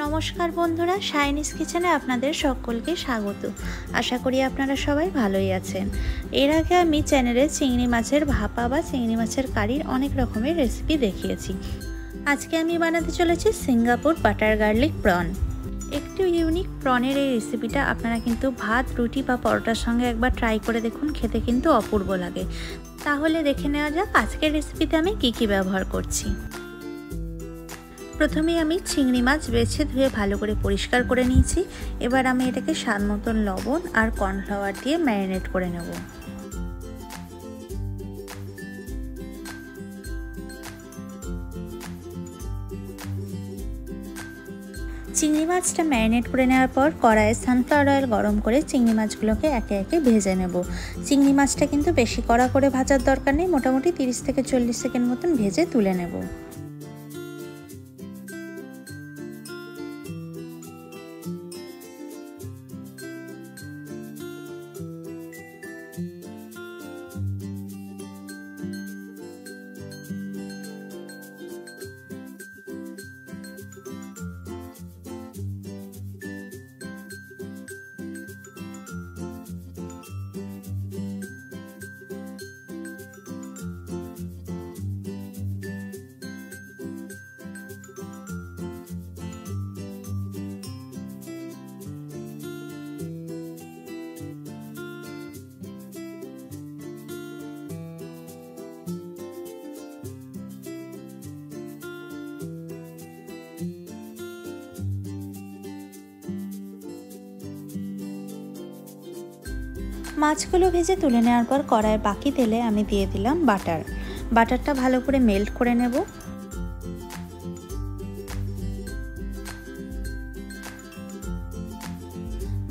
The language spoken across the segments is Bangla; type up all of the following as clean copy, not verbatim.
नमस्कार बंधुरा शाइनिज किचेने आपनादेर सकलके स्वागत। आशा करी आपनारा सबाई भालोई आछेन। एर आगे आमी चैनेले चिंगड़ी माछेर भापा बा चिंगड़ी माछेर कारिर अनेक रकमेर रेसिपि देखिएछि। आजके आमी बानाते चलेछि सिंगापुर बाटार गार्लिक प्रन। एकटु इउनिक प्रनेर এই রেসিপিটা আপনারা কিন্তু ভাত রুটি বা পরোটার সঙ্গে একবার ট্রাই করে দেখুন, খেতে কিন্তু অপূর্ব লাগে। তাহলে দেখে নেওয়া যাক আজকের রেসিপিতে আমি কি কি ব্যবহার করছি। প্রথমে আমি চিংড়ি মাছ বেছে ধুয়ে ভালো করে পরিষ্কার করে নিয়েছি। এবার আমি এটাকে স্বাদ মতন লবণ আর কর্নফ্লাওয়ার দিয়ে ম্যারিনেট করে নেব। চিংড়ি মাছটা ম্যারিনেট করে নেওয়ার পর কড়াইয়ে সানফ্লাওয়ার অয়েল গরম করে চিংড়ি মাছগুলোকে একে একে ভেজে নেব। চিংড়ি মাছটা কিন্তু বেশি কড়া করে ভাজার দরকার নেই, মোটামুটি 30 থেকে 40 সেকেন্ড মতন ভেজে তুলে নেব। মাছগুলো ভেজে তুলে নেওয়ার পর কড়াইয়ের বাকি তেলে আমি দিয়ে দিলাম বাটারটা ভালো করে মেল্ট করে নেব।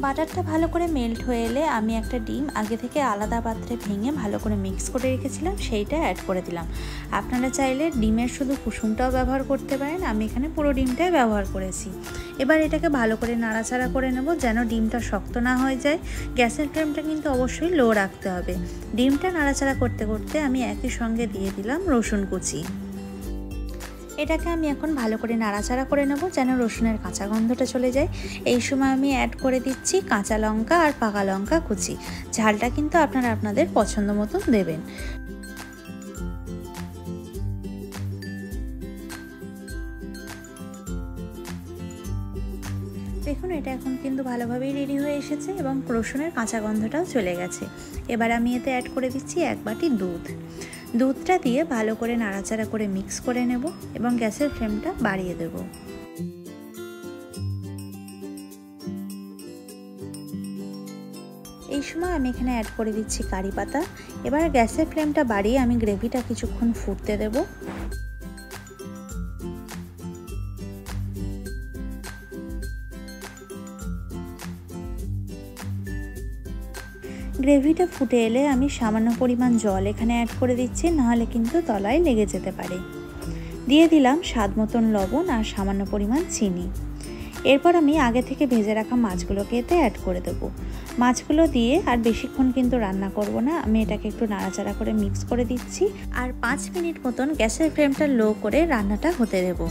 বাটারটা ভালো করে মেল্ট হয়ে এলে আমি একটা ডিম আগে থেকে আলাদা পাত্রে ভেঙে ভালো করে মিক্স করে রেখেছিলাম, সেইটা অ্যাড করে দিলাম। আপনারা চাইলে ডিমের শুধু কুসুমটাও ব্যবহার করতে পারেন, আমি এখানে পুরো ডিমটাই ব্যবহার করেছি। এবার এটাকে ভালো করে নাড়াচাড়া করে নেব যেন ডিমটা শক্ত না হয়ে যায়। গ্যাসের ফ্লেমটা কিন্তু অবশ্যই লো রাখতে হবে। ডিমটা নাড়াচাড়া করতে করতে আমি একই সঙ্গে দিয়ে দিলাম রসুন কুচি। এটাকে আমি এখন ভালো করে নাড়াচাড়া করে নেব যেন রসুনের কাঁচা গন্ধটা চলে যায়। এই সময় আমি অ্যাড করে দিচ্ছি কাঁচা লঙ্কা আর পাকা লঙ্কা কুচি। ঝালটা কিন্তু আপনারা আপনাদের পছন্দ মতন দেবেন। দেখুন এটা এখন কিন্তু ভালোভাবেই রেডি হয়ে এসেছে এবং রসুনের কাঁচা গন্ধটাও চলে গেছে। এবার আমি এতে অ্যাড করে দিচ্ছি 1 বাটি দুধটা দিয়ে ভালো করে নাড়াচাড়া করে মিক্স করে নেব এবং গ্যাসের ফ্লেমটা বাড়িয়ে দেব। এই সময় আমি এখানে অ্যাড করে দিচ্ছি কারি পাতা। এবার গ্যাসের ফ্লেমটা বাড়িয়ে আমি গ্রেভিটা কিছুক্ষণ ফুটতে দেব। গ্রেভিটা ফুটে এলে আমি সামান্য পরিমাণ জল এখানে অ্যাড করে দিচ্ছি, নাহলে কিন্তু তলায় লেগে যেতে পারে। দিয়ে দিলাম স্বাদ মতন লবণ আর সামান্য পরিমাণ চিনি। এরপর আমি আগে থেকে ভেজে রাখা মাছগুলোকে এতে অ্যাড করে দেবো। মাছগুলো দিয়ে আর বেশিক্ষণ কিন্তু রান্না করব না, আমি এটাকে একটু নাড়াচাড়া করে মিক্স করে দিচ্ছি আর 5 মিনিট মতন গ্যাসের ফ্লেমটা লো করে রান্নাটা হতে দেবো।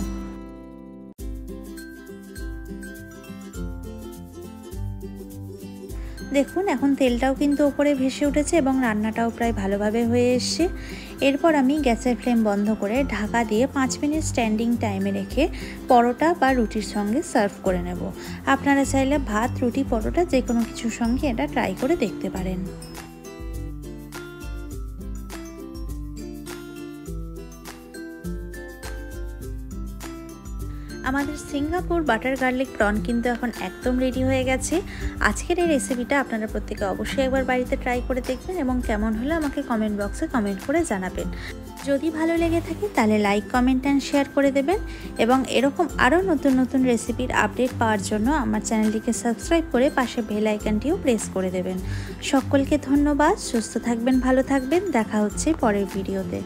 দেখুন এখন তেলটাও কিন্তু ওপরে ভেসে উঠেছে এবং রান্নাটাও প্রায় ভালোভাবে হয়ে এসছে। এরপর আমি গ্যাসের ফ্লেম বন্ধ করে ঢাকা দিয়ে 5 মিনিট স্ট্যান্ডিং টাইমে রেখে পরোটা বা রুটির সঙ্গে সার্ভ করে নেব। আপনারা চাইলে ভাত রুটি পরোটা যে কোনো কিছুর সঙ্গে এটা ট্রাই করে দেখতে পারেন। আমাদের সিঙ্গাপুর বাটার গার্লিক প্রন কিন্তু এখন একদম রেডি হয়ে গেছে। আজকের এই রেসিপিটা আপনারা প্রত্যেকে অবশ্যই একবার বাড়িতে ট্রাই করে দেখবেন এবং কেমন হলো আমাকে কমেন্ট বক্সে কমেন্ট করে জানাবেন। যদি ভালো লেগে থাকে তাহলে লাইক কমেন্ট অ্যান্ড শেয়ার করে দেবেন এবং এরকম আরও নতুন নতুন রেসিপির আপডেট পাওয়ার জন্য আমার চ্যানেলটিকে সাবস্ক্রাইব করে পাশে বেল আইকনটিও প্রেস করে দেবেন। সকলকে ধন্যবাদ। সুস্থ থাকবেন, ভালো থাকবেন। দেখা হচ্ছে পরের ভিডিওতে।